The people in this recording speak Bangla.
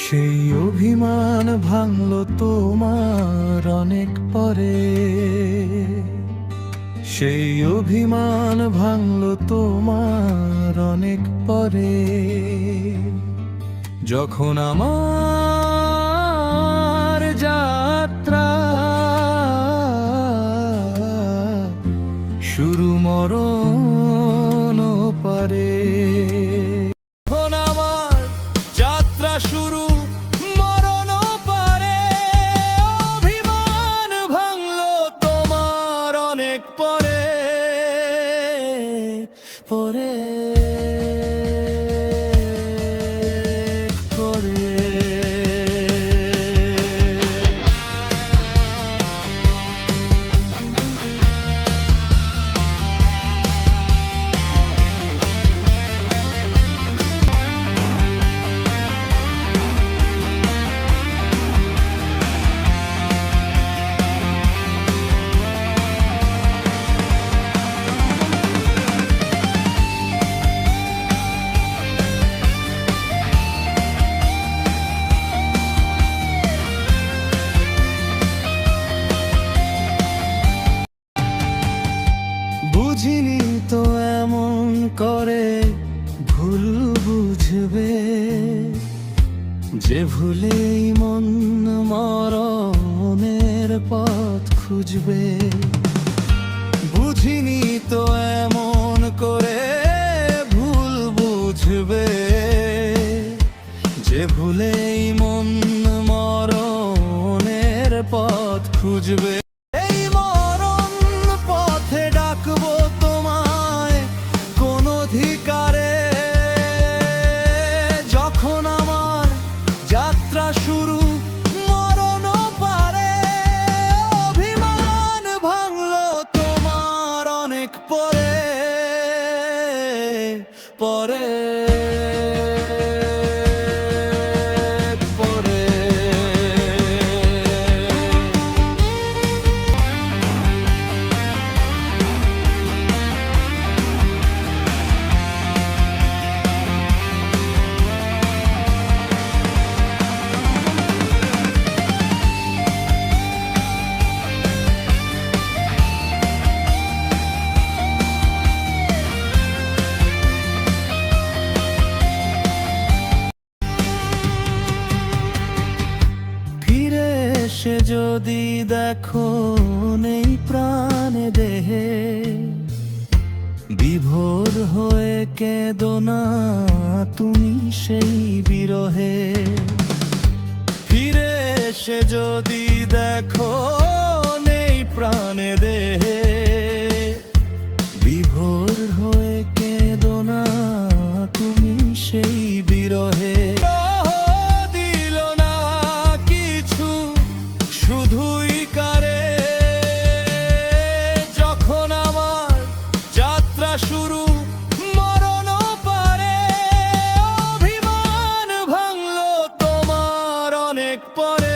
সেই অভিমান ভাঙলো তোমার অনেক পরে, সেই অভিমান ভাঙলো তোমার অনেক পরে, যখন আমার যাত্রা শুরু মরণ পারে। যখন আমার যাত্রা শুরু মরণ পারে, অভিমান ভাঙলো তোমার অনেক পরে পরে পরে। বুঝিনি তো এমন করে ভুল বুঝবে, যে ভুলেই মন মরণের পথ খুঁজবে। বুঝিনি তো এমন করে ভুল বুঝবে, যে ভুলেই মন মরণের পথ খুঁজবে। এই মরণ পথে ডাকবো তোমায় কোন অধিকারে, যখন আমার যাত্রা শুরু মরণ পারে, অভিমান ভাঙলো তোমার অনেক পরে পরে পরে। সে যদি দেখো নেই প্রাণে দেহে, বিভোর হয়ে কেঁদো না তুমি সেই বিরহে। ফিরে এসে যদি দেখো নেই প্রাণে দেহে, বিভোর হয়ে কেঁদো না তুমি সেই বিরহে। শুধুই কারে, যখন আমার যাত্রা শুরু মরণ পারে, অভিমান ভাঙলো তোমার অনেক পরে।